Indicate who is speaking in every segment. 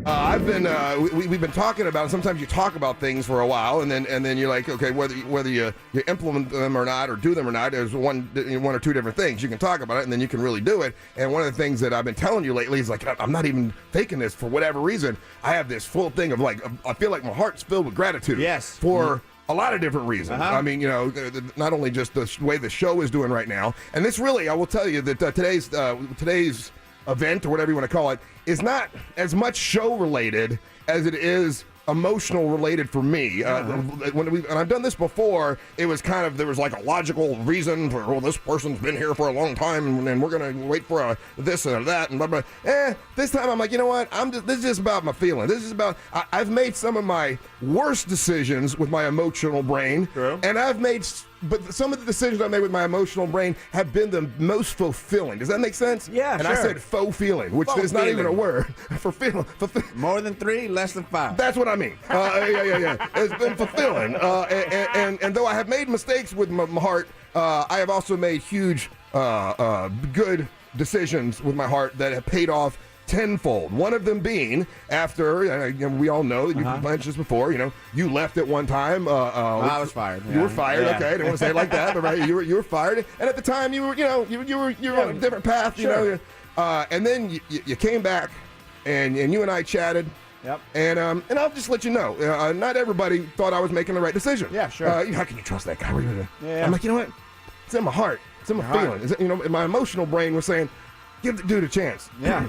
Speaker 1: I've been we've been talking about. Sometimes you talk about things for a while, and then you're like, okay, whether you implement them or not, or do them or not, there's one or two different things. You can talk about it, and then you can really do it. And one of the things that I've been telling you lately is like, I'm not even faking this for whatever reason. I have this full thing of like, I feel like my heart's filled with gratitude.
Speaker 2: Yes.
Speaker 1: For a lot of different reasons.
Speaker 2: Uh-huh.
Speaker 1: I mean, not only just the way the show is doing right now, and this really, I will tell you that today's event, or whatever you want to call it, is not as much show related as it is emotional related for me. And I've done this before, it was kind of, there was like a logical reason for, well, this person's been here for a long time and we're gonna wait for this or that and blah blah. This time I'm like, you know what, this is just about my feeling. This is about, I've made some of my worst decisions with my emotional brain.
Speaker 2: True.
Speaker 1: And but some of the decisions I made with my emotional brain have been the most fulfilling. Does that make sense?
Speaker 2: Yeah,
Speaker 1: and
Speaker 2: sure.
Speaker 1: I said faux feeling, which is not even a word. For feeling.
Speaker 2: More than 3, less than 5.
Speaker 1: That's what I mean. Yeah. It's been fulfilling. And though I have made mistakes with my heart, I have also made huge, good decisions with my heart that have paid off tenfold. One of them being after, we all know that you've mentioned this before. You left at one time.
Speaker 2: I was fired.
Speaker 1: You were fired. Yeah. Okay, I didn't want to say it like that, but right, you were fired. And at the time, you were on a different path.
Speaker 2: Sure.
Speaker 1: And then you came back, and you and I chatted.
Speaker 2: Yep.
Speaker 1: And I'll just let you know, not everybody thought I was making the right decision.
Speaker 2: Yeah, sure.
Speaker 1: How can you trust that guy?
Speaker 2: Yeah.
Speaker 1: I'm like, you know what? It's in my heart. It's in my feeling. My emotional brain was saying, give the dude a chance.
Speaker 2: Yeah.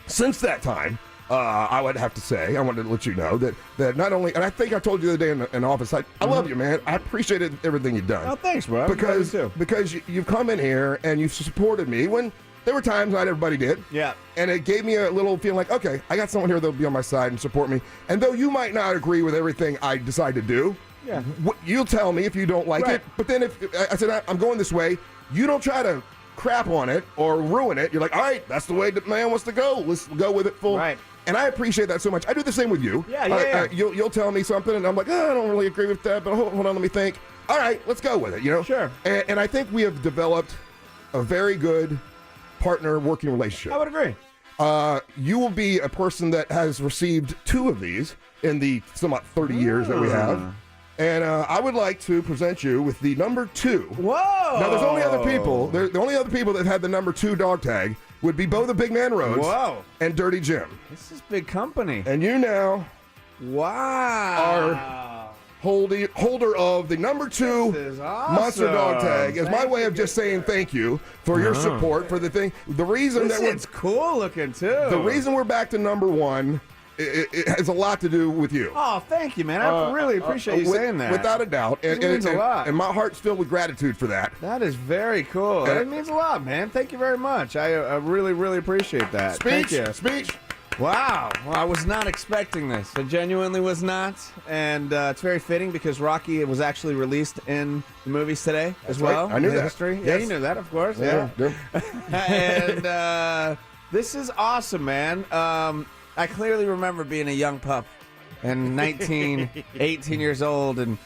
Speaker 1: Since that time, I would have to say, I wanted to let you know that not only, and I think I told you the other day in the office, I love you, man. I appreciated everything you've done.
Speaker 2: Oh, thanks, bro.
Speaker 1: Because you've come in here and you've supported me when there were times not everybody did.
Speaker 2: Yeah.
Speaker 1: And it gave me a little feeling like, okay, I got someone here that'll be on my side and support me. And though you might not agree with everything I decide to do,
Speaker 2: yeah,
Speaker 1: you'll tell me if you don't like it. But then if I said, I'm going this way, you don't try to crap on it or ruin it. You're like, all right, that's the way the man wants to go. Let's go with it full.
Speaker 2: Right.
Speaker 1: And I appreciate that so much. I do the same with you.
Speaker 2: Yeah.
Speaker 1: You'll tell me something, and I'm like, I don't really agree with that, but hold on, let me think. All right, let's go with it.
Speaker 2: Sure.
Speaker 1: And I think we have developed a very good partner working relationship.
Speaker 2: I would agree.
Speaker 1: You will be a person that has received 2 of these in the somewhat 30 years that we have. And I would like to present you with the number 2.
Speaker 2: Whoa!
Speaker 1: Now, there's only other people. The only other people that had the number 2 dog tag would be Bo the Big Man Rhodes and Dirty Jim.
Speaker 2: This is big company.
Speaker 1: And you now
Speaker 2: are
Speaker 1: holder of the number 2
Speaker 2: awesome.
Speaker 1: Monster Dog Tag as my way of just saying thank you for your support for the thing. The reason
Speaker 2: it's cool looking too.
Speaker 1: The reason we're back to number 1. It has a lot to do with you.
Speaker 2: Oh, thank you, man. I really appreciate you saying that.
Speaker 1: Without a doubt.
Speaker 2: It means a lot.
Speaker 1: And my heart's filled with gratitude for that.
Speaker 2: That is very cool. It means a lot, man. Thank you very much. I really, really appreciate that.
Speaker 1: Speech.
Speaker 2: Thank you. Wow. Well, I was not expecting this. I genuinely was not. And it's very fitting because Rocky was actually released in the movies today as well.
Speaker 1: Right. I knew that.
Speaker 2: History.
Speaker 1: Yes.
Speaker 2: Yeah, you knew that, of course. Yeah. And this is awesome, man. I clearly remember being a young pup and 18 years old and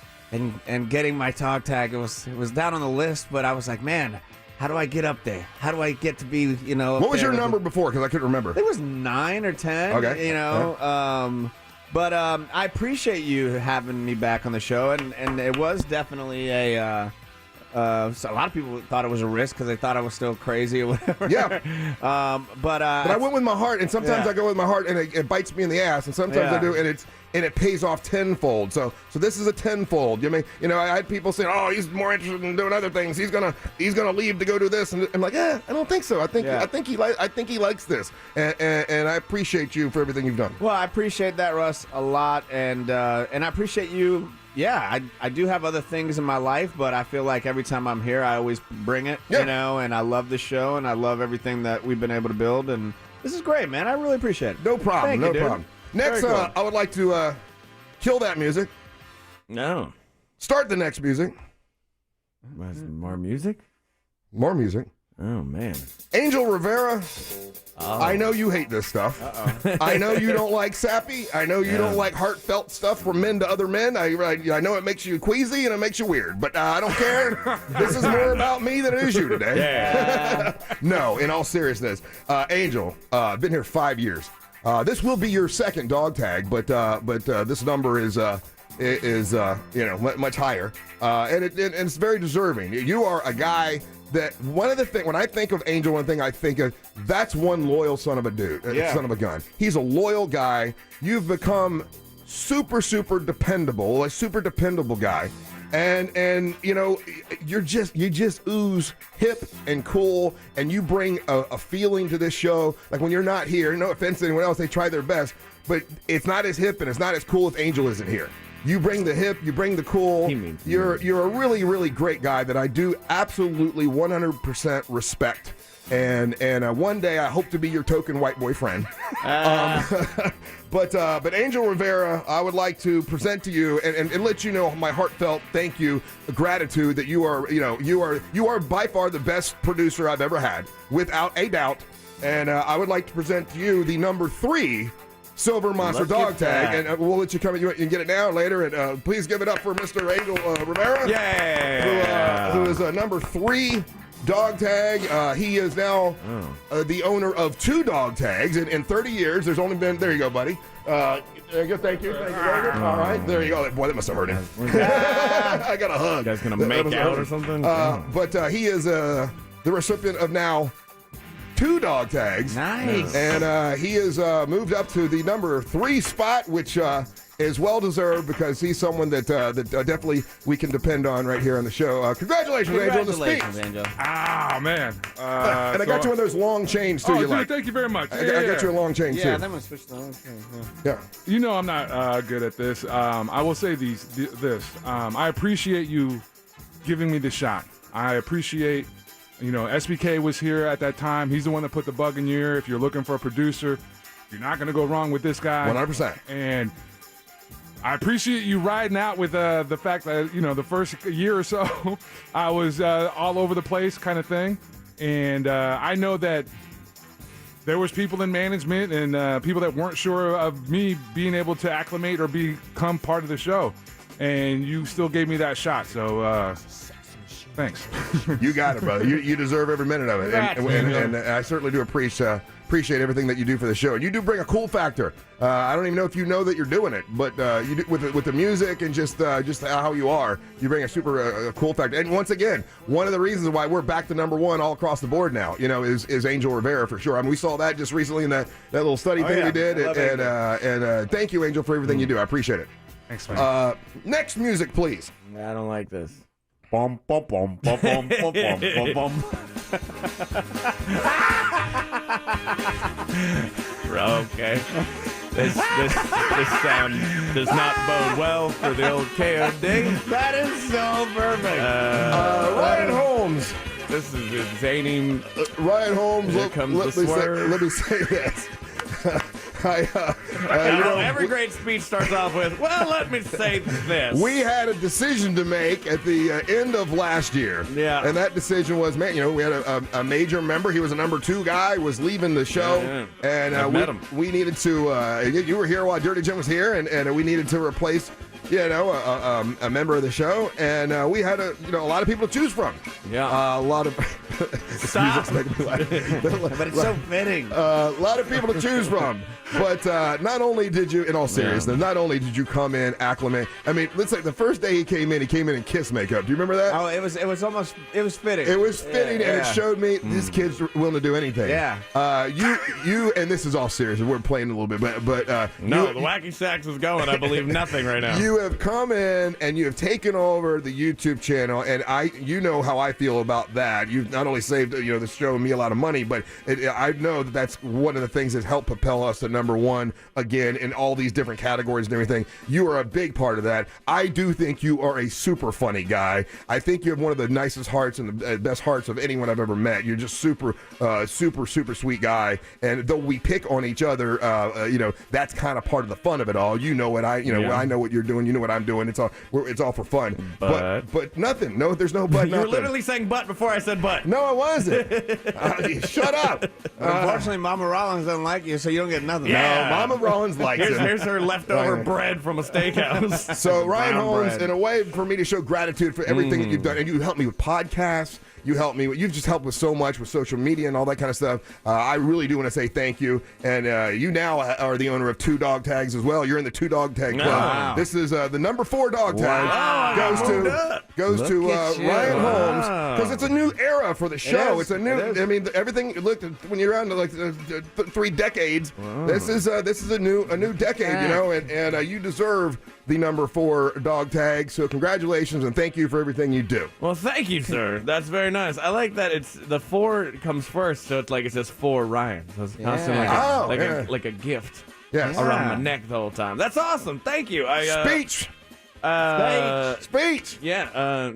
Speaker 2: getting my dog tag. It was down on the list, but I was like, man, how do I get up there? How do I get to be,
Speaker 1: What was your number before? Because I couldn't remember.
Speaker 2: It was 9 or 10.
Speaker 1: Okay.
Speaker 2: But I appreciate you having me back on the show, and it was definitely so a lot of people thought it was a risk because they thought I was still crazy or whatever.
Speaker 1: Yeah.
Speaker 2: But
Speaker 1: I went with my heart, and sometimes I go with my heart, and it bites me in the ass, and sometimes I do, and it pays off tenfold. So this is a tenfold. I had people saying, "Oh, he's more interested in doing other things. He's gonna leave to go do this," and I'm like, I don't think so. I think he likes this, and I appreciate you for everything you've done.
Speaker 2: Well, I appreciate that, Russ, a lot, and I appreciate you. Yeah, I do have other things in my life, but I feel like every time I'm here, I always bring it, and I love the show, and I love everything that we've been able to build, and this is great, man. I really appreciate it.
Speaker 1: No problem,
Speaker 2: Thank you, dude.
Speaker 1: problem. Next, cool. I would like to kill that music.
Speaker 3: No.
Speaker 1: Start the next music.
Speaker 3: More music?
Speaker 1: More music.
Speaker 3: Oh, man.
Speaker 1: Angel Rivera, I know you hate this stuff. I know you don't like sappy. I know you don't like heartfelt stuff from men to other men. I know it makes you queasy and it makes you weird, but I don't care. This is more about me than it is you today.
Speaker 3: Yeah.
Speaker 1: No, in all seriousness. Angel, been here 5 years. This will be your second dog tag, but this number is much higher, and it's very deserving. You are a guy that one of the things when I think of Angel, one thing I think of, that's one loyal son of a dude, son of a gun. He's a loyal guy. You've become super dependable, a super dependable guy. And you just ooze hip and cool, and you bring a feeling to this show. Like when you're not here, no offense to anyone else, they try their best, but it's not as hip and it's not as cool if Angel isn't here. You bring the hip, you bring the cool. You're a really great guy that I do absolutely 100% respect. And one day I hope to be your token white boy friend. But Angel Rivera, I would like to present to you and let you know my heartfelt thank you, gratitude that you are by far the best producer I've ever had, without a doubt. And I would like to present to you the number 3 Silver Monster dog tag, and we'll let you come and get it now or later. And please give it up for Mr. Angel Rivera, who is number 3 dog tag. He is now the owner of 2 dog tags. In 30 years, there's only been, there you go, buddy. There you go. Thank you. All right, there you go. Boy, that must have hurt him. I got a hug.
Speaker 3: You guys gonna make out or something?
Speaker 1: But he is the recipient of now 2 dog tags.
Speaker 2: Nice.
Speaker 1: And he has moved up to the number 3 spot, which is well deserved because he's someone that definitely we can depend on right here on the show. Congratulations, Angel.
Speaker 2: Congratulations, Angel.
Speaker 4: Ah, man.
Speaker 1: And I got you one of those long chains too.
Speaker 4: Oh, dude, thank you very much.
Speaker 1: I got you a long chain too.
Speaker 2: Yeah, that must switch the long chain.
Speaker 1: Yeah.
Speaker 4: You know I'm not good at this. I will say this. I appreciate you giving me the shot. I appreciate, SBK was here at that time. He's the one that put the bug in your ear. If you're looking for a producer, you're not going to go wrong with this guy.
Speaker 1: 100%.
Speaker 4: And I appreciate you riding out with the fact that, the first year or so, I was all over the place kind of thing. And I know that there was people in management and people that weren't sure of me being able to acclimate or become part of the show. And you still gave me that shot. So thanks.
Speaker 1: You got it, brother. You deserve every minute of it. And I certainly do appreciate everything that you do for the show. And you do bring a cool factor. I don't even know if you know that you're doing it, but you do with the music and just how you are. You bring a super cool factor. And once again, one of the reasons why we're back to number 1 all across the board now, is Angel Rivera for sure. I mean, we saw that just recently in that little study thing we did. And thank you, Angel, for everything you do. I appreciate it.
Speaker 4: Thanks, man.
Speaker 1: Next music, please.
Speaker 3: I don't like this.
Speaker 1: Bum, bum, bum, bum, bum, bum, bum, bum, bum.
Speaker 3: Okay. This sound does not bode well for the old KOD.
Speaker 2: That is so perfect.
Speaker 1: Ryan Holmes.
Speaker 3: This is zany.
Speaker 1: Ryan Holmes.
Speaker 3: Here comes the swerve.
Speaker 1: Let me say this.
Speaker 3: Every great speech starts off with, well, let me say this.
Speaker 1: We had a decision to make at the end of last year.
Speaker 3: Yeah.
Speaker 1: And that decision was, we had a major member. He was a number 2 guy, was leaving the show.
Speaker 3: Yeah.
Speaker 1: And
Speaker 3: met him.
Speaker 1: we needed to, you were here while Dirty Jim was here, and we needed to replace, a member of the show. And we had a lot of people to choose from.
Speaker 3: Yeah.
Speaker 1: A lot of...
Speaker 3: Stop.
Speaker 1: Music's making me laugh.
Speaker 2: But it's so fitting.
Speaker 1: A lot of people to choose from. But not only did you, in all seriousness, not only did you come in, acclimate. I mean, let's say the first day he came in in Kiss makeup. Do you remember that?
Speaker 2: Oh, it was fitting.
Speaker 1: It was fitting, and it showed me this kid's willing to do anything.
Speaker 2: Yeah.
Speaker 1: You, and this is all serious. We're playing a little bit, but
Speaker 3: no, the wacky sax is going. I believe nothing right now.
Speaker 1: You have come in and you have taken over the YouTube channel, and you know how I feel about that. You've not only saved the show and me a lot of money, but I know that's one of the things that's helped propel us to number 1 again in all these different categories and everything. You are a big part of that. I do think you are a super funny guy. I think you have one of the nicest hearts and the best hearts of anyone I've ever met. You're just super sweet guy. And though we pick on each other, that's kind of part of the fun of it all. You know what I know what you're doing. You know what I'm doing. It's all for fun. But nothing. No, there's no but.
Speaker 3: You were
Speaker 1: nothing.
Speaker 3: literally saying but before I said but.
Speaker 1: No, I wasn't. Shut up.
Speaker 2: Unfortunately, Mama Rollins doesn't like you, so you don't get nothing.
Speaker 3: Yeah.
Speaker 1: No, Mama Rollins likes it.
Speaker 3: Here's her leftover bread from a steakhouse.
Speaker 1: So Ryan
Speaker 2: Brown
Speaker 1: Holmes,
Speaker 2: bread.
Speaker 1: in a way for me to show gratitude for everything that you've done, and you helped me with podcasts. You helped me. You've just helped with so much with social media and all that kind of stuff. I really do want to say thank you. And you now are the owner of 2 dog tags as well. You're in the 2 dog tag club.
Speaker 2: Wow.
Speaker 1: This is the number 4 dog tag.
Speaker 3: Wow.
Speaker 1: Goes
Speaker 2: Look
Speaker 1: to
Speaker 2: at you.
Speaker 1: Ryan Holmes
Speaker 3: Wow.
Speaker 1: because it's a new era for the show.
Speaker 2: is.
Speaker 1: It's a new.
Speaker 2: It is.
Speaker 1: I mean, everything. Look, when you're around like 3 decades, this is a new decade. You know, and you deserve the number 4 dog tag. So congratulations and thank you for everything you do.
Speaker 3: Well, thank you, sir. That's very nice. I like that it's the 4 comes first, so it's like it says for Ryan. So it's constantly like a gift
Speaker 1: Yes.
Speaker 3: around my neck the whole time. That's awesome. Thank you.
Speaker 1: Speech. Speech.
Speaker 3: Yeah.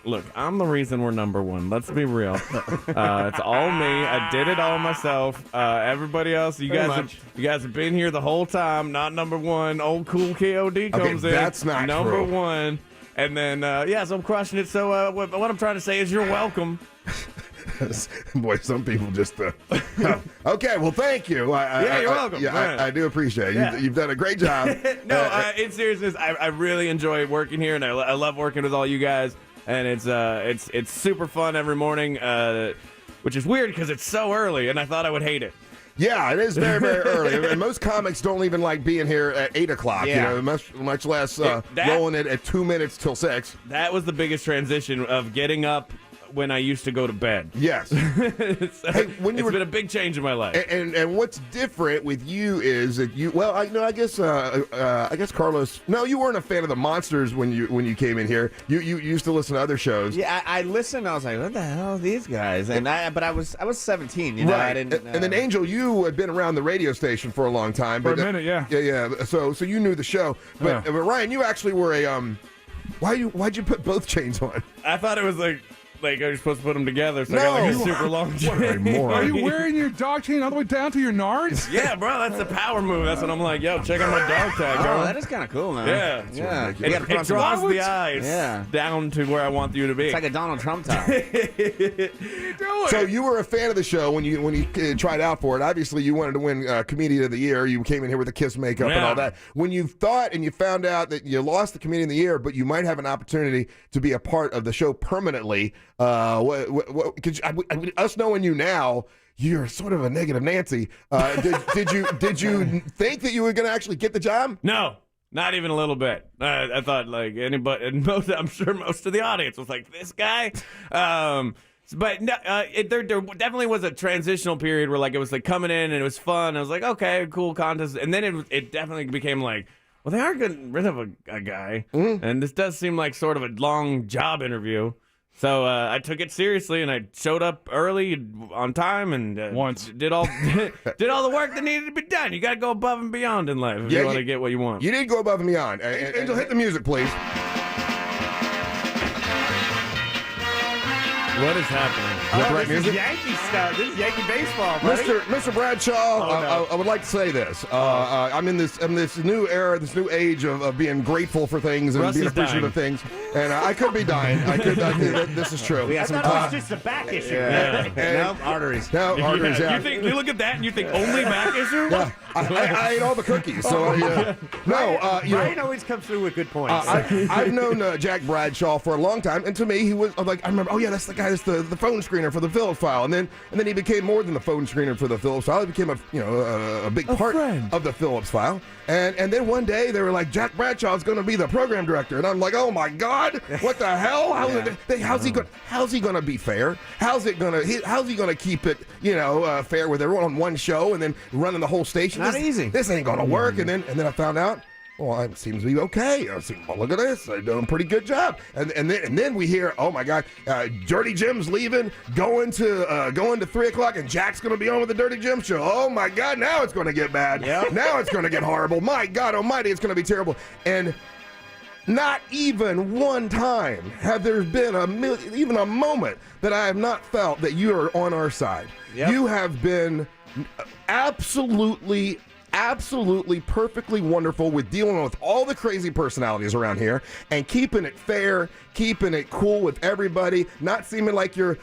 Speaker 3: Look, I'm the reason we're number 1. Let's be real. It's all me. I did it all myself. Everybody else, you guys have been here the whole time. Not number 1. Old cool KOD comes in.
Speaker 1: That's not
Speaker 3: number
Speaker 1: true.
Speaker 3: 1. And then, so I'm crushing it. So what I'm trying to say is you're welcome.
Speaker 1: Boy, some people just. Okay, well, thank you.
Speaker 3: You're welcome.
Speaker 1: I do appreciate it.
Speaker 3: Yeah.
Speaker 1: You've done a great job.
Speaker 3: No, in seriousness, I really enjoy working here, and I love working with all you guys. And it's super fun every morning, which is weird because it's so early, and I thought I would hate it.
Speaker 1: Yeah, it is very, very early. And most comics don't even like being here at 8 o'clock,
Speaker 2: Yeah.
Speaker 1: much less
Speaker 3: that-
Speaker 1: rolling it at 2 minutes till 6.
Speaker 3: That was the biggest transition of getting up when I used to go to bed.
Speaker 1: Yes.
Speaker 3: It's
Speaker 1: when you were-
Speaker 3: been a big change in my life.
Speaker 1: And what's different with you is that you I guess Carlos. No, you weren't a fan of the Monsters when you came in here. You used to listen to other shows.
Speaker 2: Yeah, I listened. I was like, "What the hell are these guys?" And I was 17. You know, I
Speaker 1: Right,
Speaker 2: didn't.
Speaker 1: and then Angel, you had been around the radio station for a long time.
Speaker 4: For a minute, yeah.
Speaker 1: yeah. So you knew the show, but
Speaker 4: Yeah.
Speaker 1: Ryan, you actually were a why'd you put both chains on?
Speaker 3: I thought it was like I was supposed to put them together, so I
Speaker 1: No.
Speaker 3: got like a super long chain.
Speaker 4: Are you wearing your dog chain all the way down to your nards?
Speaker 3: Yeah, bro, that's the power move. That's what I'm like. Yo, check out my dog tag,
Speaker 2: Oh,
Speaker 3: bro.
Speaker 2: that is kind of cool, man.
Speaker 3: Yeah.
Speaker 2: Yeah.
Speaker 1: ridiculous.
Speaker 2: You gotta put on
Speaker 3: It
Speaker 2: some-
Speaker 3: draws
Speaker 4: Why
Speaker 3: the
Speaker 4: would-
Speaker 3: eyes
Speaker 2: Yeah.
Speaker 3: down to where I want you to be.
Speaker 2: It's like a Donald Trump tie.
Speaker 1: So you were a fan of the show when you tried out for it. Obviously, you wanted to win Comedian of the Year. You came in here with the Kiss makeup and
Speaker 3: Yeah.
Speaker 1: all that. When you thought and you found out that you lost the Comedian of the Year, but you might have an opportunity to be a part of the show permanently, us knowing you now, you're sort of a negative Nancy. Did you think that you were going to actually get the job?
Speaker 3: No, not even a little bit. I thought like anybody, and I'm sure most of the audience was like, this guy. But no, there definitely was a transitional period where like it was like coming in and it was fun. I was like, okay, cool contest, and then it definitely became like, well, they are getting rid of a guy, and this does seem like sort of a long job interview. So I took it seriously, and I showed up early on time, and
Speaker 4: Once.
Speaker 3: did all the work that needed to be done. You got to go above and beyond in life if
Speaker 1: Yeah,
Speaker 3: you want to get what you want.
Speaker 1: You did go above and beyond. Angel, hit the music, please.
Speaker 3: What is happening?
Speaker 1: Is that the right
Speaker 2: This is
Speaker 1: music?
Speaker 2: Yankee stuff. This is Yankee baseball, buddy.
Speaker 1: Mr. Bradshaw, I would like to say this. I'm in this new era, this new age of being grateful for things and
Speaker 3: Russ
Speaker 1: being
Speaker 3: is
Speaker 1: appreciative of things. And I could be dying. This is true.
Speaker 2: We got some time.
Speaker 5: just a back issue.
Speaker 3: Yeah.
Speaker 2: No, arteries.
Speaker 1: Now, arteries
Speaker 3: Yeah,
Speaker 1: out.
Speaker 3: you look at that and you think only back issue?
Speaker 1: Yeah, I ate all the cookies. So no,
Speaker 5: Ryan always comes through with good points.
Speaker 1: I've known Jack Bradshaw for a long time, and to me, he was like, I remember, oh yeah, that's the guy that's the phone screener for the Phillips File, and then he became more than the phone screener for the Phillips File. He became a big part
Speaker 3: friend.
Speaker 1: of the Phillips File, and then one day they were like, Jack Bradshaw is going to be the program director, and I'm like, oh my God, what the hell? How's he going to be fair? How's he going to keep it fair with everyone on one show and then running the whole station?
Speaker 2: Not easy.
Speaker 1: This ain't going to work, and then I found out. Well, it seems to be okay. I see, well, look at this. They're doing a pretty good job. And then we hear, oh my God, Dirty Jim's leaving, going to 3 o'clock, and Jack's going to be on with the Dirty Jim show. Oh my God, now it's going to get bad.
Speaker 2: Yep.
Speaker 1: Now it's going to get horrible. My God Almighty, it's going to be terrible. And not even one time have there been even a moment that I have not felt that you are on our side.
Speaker 2: Yep.
Speaker 1: You have been absolutely perfectly wonderful with dealing with all the crazy personalities around here and keeping it fair, keeping it cool with everybody, not seeming like you're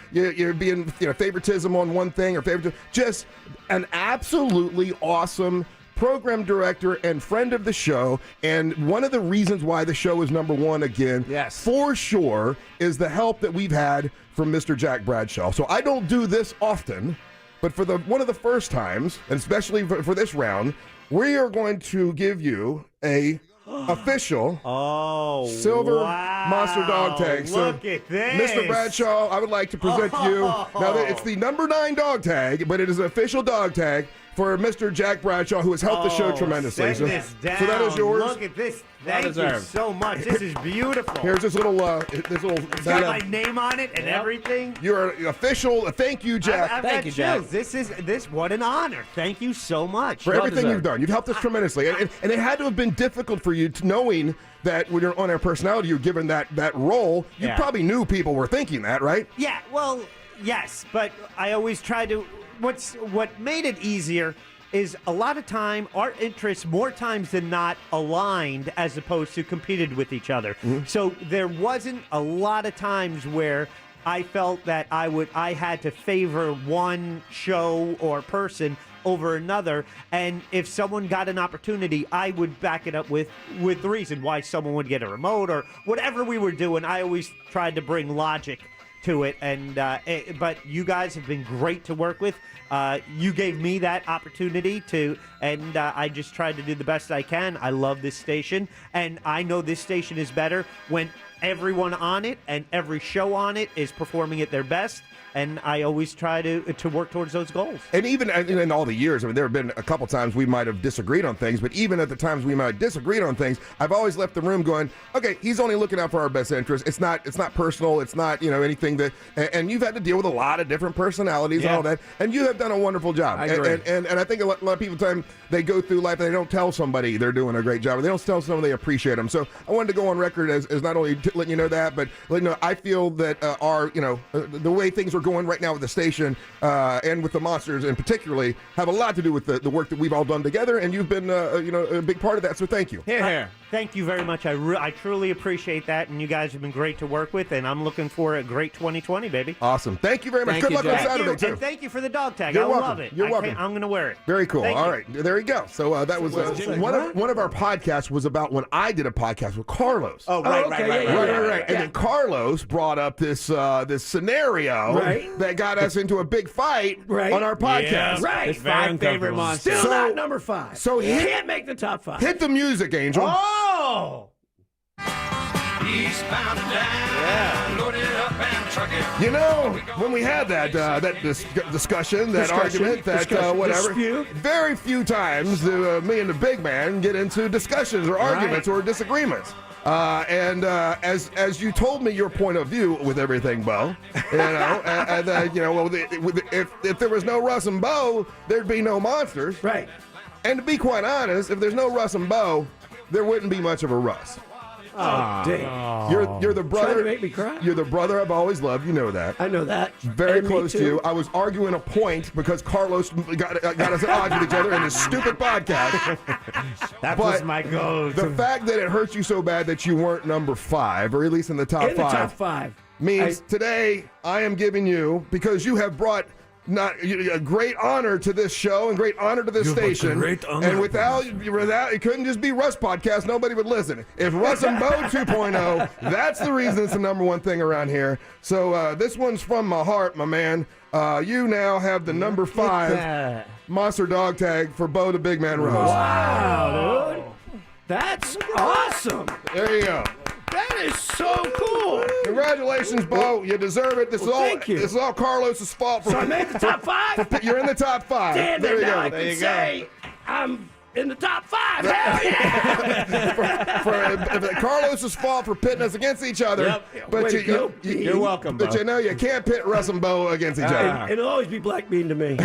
Speaker 1: being favoritism on one thing or favoritism. Just an absolutely awesome program director and friend of the show, and one of the reasons why the show is number one again,
Speaker 2: Yes.
Speaker 1: for sure, is the help that we've had from Mr. Jack Bradshaw. So I don't do this often, but for one of the first times, and especially for this round, we are going to give you a official silver monster dog tag. So,
Speaker 5: Look at this.
Speaker 1: Mr. Bradshaw, I would like to present to you. Now, it's the number 9 dog tag, but it is an official dog tag for Mr. Jack Bradshaw, who has helped the show tremendously.
Speaker 5: Send this down.
Speaker 1: So that is yours.
Speaker 5: Look at this. Thank you
Speaker 3: deserved.
Speaker 5: so much. This is beautiful.
Speaker 1: Here's this little.
Speaker 5: It's got my name on it and everything.
Speaker 1: You're an official. Thank you, Jack.
Speaker 5: I've
Speaker 3: Thank
Speaker 5: got
Speaker 3: you, Jack.
Speaker 5: chills. This. What an honor. Thank you so much.
Speaker 1: For everything
Speaker 3: deserved.
Speaker 1: you've done. You've helped us tremendously. And it had to have been difficult for you to knowing that when you're on our personality, you're given that role. You
Speaker 5: Yeah.
Speaker 1: probably knew people were thinking that, right?
Speaker 5: Yeah, well, yes, but I always try to. What made it easier is a lot of time our interests more times than not aligned as opposed to competed with each other. So there wasn't a lot of times where I felt that I had to favor one show or person over another, and if someone got an opportunity, I would back it up with the reason why someone would get a remote or whatever we were doing. I always tried to bring logic to it, and but you guys have been great to work with. You gave me that opportunity and I just tried to do the best I can. I love this station, and I know this station is better when everyone on it and every show on it is performing at their best. And I always try to work towards those goals.
Speaker 1: And even in all the years, I mean, there have been a couple times we might have disagreed on things, but even at the times we might have disagreed on things, I've always left the room going, okay, he's only looking out for our best interest. It's not personal. It's not, anything that, and you've had to deal with a lot of different personalities and all that, and you have done a wonderful job.
Speaker 3: I agree.
Speaker 1: And I think a lot of people, time they go through life and they don't tell somebody they're doing a great job, or they don't tell someone they appreciate them. So I wanted to go on record as not only letting you know that, but letting you know I feel that the way things are going right now with the station and with the Monsters and particularly have a lot to do with the work that we've all done together, and you've been a big part of that, so thank you.
Speaker 3: Here.
Speaker 5: Thank you very much. I truly appreciate that, and you guys have been great to work with, and I'm looking for a great 2020, baby.
Speaker 1: Awesome. Thank you very much.
Speaker 3: Thank
Speaker 1: Good
Speaker 3: you,
Speaker 1: luck on
Speaker 3: Jack.
Speaker 1: Saturday,
Speaker 5: Thank you,
Speaker 1: too.
Speaker 5: and thank you for the dog tag.
Speaker 1: You're
Speaker 5: I
Speaker 1: welcome.
Speaker 5: love it.
Speaker 1: You're welcome.
Speaker 5: I'm going to wear it.
Speaker 1: Very cool.
Speaker 5: Thank
Speaker 1: All
Speaker 5: you.
Speaker 1: right, there you go. So that was one of our podcasts was about when I did a podcast with Carlos.
Speaker 5: Oh, right.
Speaker 1: Right. And then Carlos brought up this scenario that got us into a big fight on our podcast.
Speaker 3: Yeah.
Speaker 6: Right.
Speaker 3: It's very
Speaker 2: 5 favorite
Speaker 3: uncomfortable.
Speaker 2: monsters.
Speaker 6: Still
Speaker 1: So-
Speaker 6: not number 5.
Speaker 1: so hit-
Speaker 6: can't make the top 5.
Speaker 1: Hit the music, Angel.
Speaker 5: Oh!
Speaker 7: Eastbound and down, load it up and truck it.
Speaker 1: You know, when we had that discussion, that argument, whatever,
Speaker 6: dispute.
Speaker 1: very few times do me and the big man get into discussions or arguments or disagreements. And as you told me your point of view with everything, Bo, if there was no Russ and Bo, there'd be no Monsters.
Speaker 6: Right.
Speaker 1: And to be quite honest, if there's no Russ and Bo, there wouldn't be much of a Russ.
Speaker 6: Oh, dang.
Speaker 1: You're the brother.
Speaker 6: Trying to make me cry?
Speaker 1: You're the brother I've always loved. You know that.
Speaker 6: I know that.
Speaker 1: Very
Speaker 6: And me
Speaker 1: close to
Speaker 6: too.
Speaker 1: you. I was arguing a point because Carlos got us at odds with each other in this stupid podcast.
Speaker 5: That
Speaker 1: But
Speaker 5: was my goal.
Speaker 1: The fact that it hurt you so bad that you weren't number 5, or at least in the top
Speaker 6: In the
Speaker 1: 5,
Speaker 6: top 5.
Speaker 1: means today I am giving you, because you have brought a great honor to this show and great honor to this station.
Speaker 3: great honor.
Speaker 1: And without it couldn't just be Russ podcast. Nobody would listen. If Russ and Bo 2.0, that's the reason it's the number 1 thing around here. So this one's from my heart, my man. You now have the number 5 monster dog tag for Bo the Big Man Rose.
Speaker 6: Wow, dude. That's awesome.
Speaker 1: There you go.
Speaker 6: That is so cool.
Speaker 1: Congratulations, Bo. You deserve it. This
Speaker 6: thank you.
Speaker 1: is all Carlos's fault.
Speaker 6: So I made the top 5?
Speaker 1: You're in the top 5.
Speaker 6: Damn
Speaker 1: there
Speaker 6: it,
Speaker 1: you
Speaker 6: now
Speaker 1: go.
Speaker 6: I can say I'm in the top 5. Hell yeah.
Speaker 1: for Carlos's fault for pitting us against each other.
Speaker 3: Yep.
Speaker 1: But
Speaker 6: Way to go,
Speaker 3: You're welcome,
Speaker 1: But
Speaker 3: Bo.
Speaker 1: you know you can't pit Russ and Bo against each other.
Speaker 6: It'll always be Black Bean to me.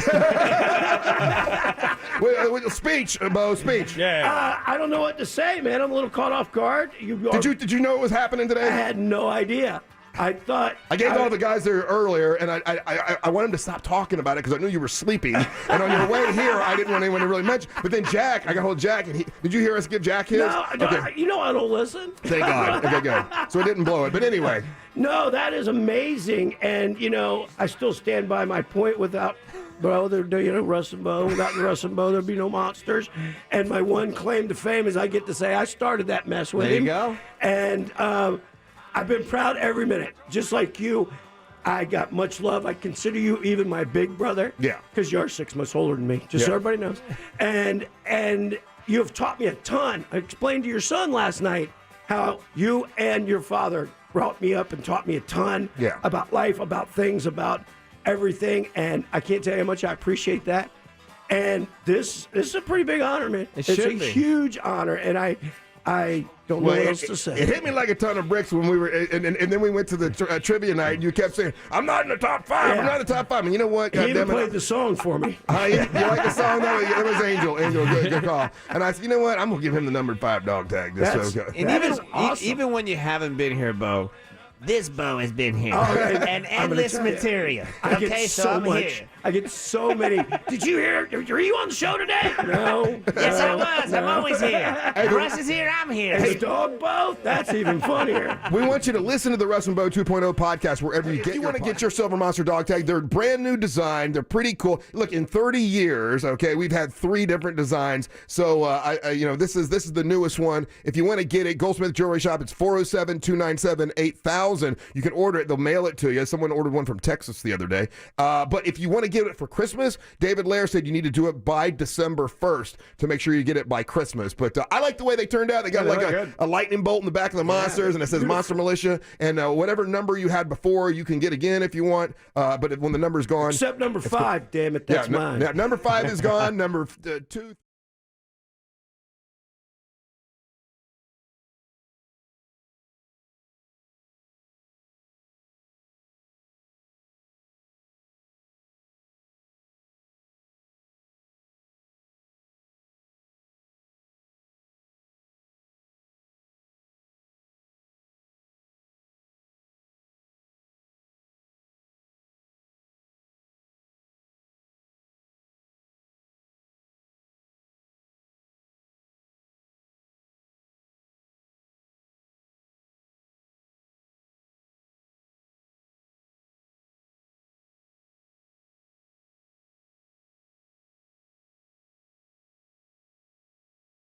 Speaker 1: Speech, Bo. Speech.
Speaker 3: Yeah.
Speaker 6: I don't know what to say, man. I'm a little caught off guard.
Speaker 1: Did you know what was happening
Speaker 6: I
Speaker 1: today?
Speaker 6: had no idea. I thought
Speaker 1: I gave all the guys there earlier, and I wanted them to stop talking about it because I knew you were sleeping. And on your way here, I didn't want anyone to really mention. But then Jack, I got hold of Jack, and did you hear us give Jack his?
Speaker 6: No,
Speaker 1: Okay.
Speaker 6: you know I don't listen.
Speaker 1: Thank God. Okay, good. So it didn't blow it. But anyway,
Speaker 6: No, that is amazing, and I still stand by my point. Without Russ and Bo, without the Russ and Bo, there'd be no Monsters. And my one claim to fame is I get to say I started that mess with
Speaker 2: There you
Speaker 6: him.
Speaker 2: go.
Speaker 6: And I've been proud every minute, just like you. I got much love. I consider you even my big brother.
Speaker 1: Yeah.
Speaker 6: Because you're 6 months older than me, just so
Speaker 1: Yeah.
Speaker 6: everybody knows. And you have taught me a ton. I explained to your son last night how you and your father brought me up and taught me a ton about life, about things, about everything. And I can't tell you how much I appreciate that. And this is a pretty big honor, man. It's a
Speaker 2: should be.
Speaker 6: huge honor. And I don't know what else to say.
Speaker 1: It hit me like a ton of bricks when we were, and then we went to the trivia night, and you kept saying, "I'm not in the top 5. I'm not in the top 5." And you know what?
Speaker 6: He even
Speaker 1: Goddamn it,
Speaker 6: played the song for me.
Speaker 1: you like the song? No, it was Angel. Angel, good call. And I said, you know what? I'm gonna give him the number 5 dog tag.
Speaker 2: And
Speaker 6: That is awesome.
Speaker 2: even when you haven't been here, Bo, this Bo has been here.
Speaker 6: right.
Speaker 2: And
Speaker 6: I'm gonna
Speaker 2: endless
Speaker 6: tell you,
Speaker 2: material.
Speaker 6: I
Speaker 2: Okay,
Speaker 6: get
Speaker 2: so
Speaker 6: so
Speaker 2: I'm
Speaker 6: much.
Speaker 2: here.
Speaker 6: I get so many. Did you hear? Were you on the show today? No.
Speaker 2: Yes, I
Speaker 6: no,
Speaker 2: was.
Speaker 6: no.
Speaker 2: I'm always here. Russ is here. I'm here.
Speaker 6: Is dog both? That's even funnier.
Speaker 1: We want you to listen to the Russ and Bo 2.0 podcast wherever you get. If you want to get your Silver Monster dog tag, they're brand new design. They're pretty cool. Look, in 30 years, okay, we've had 3 different designs. So, this is the newest one. If you want to get it, Goldsmith Jewelry Shop. It's 407-297-8000. You can order it. They'll mail it to you. Someone ordered one from Texas the other day. But if you want to get it for Christmas, David Lair said you need to do it by December 1st to make sure you get it by Christmas. But I like the way they turned out. They got a lightning bolt in the back of the monsters, and it says Monster Militia. And whatever number you had before, you can get again if you want. But when the number's gone,
Speaker 6: Except number 5, damn it, that's mine.
Speaker 1: Number 5 is gone. Number 2.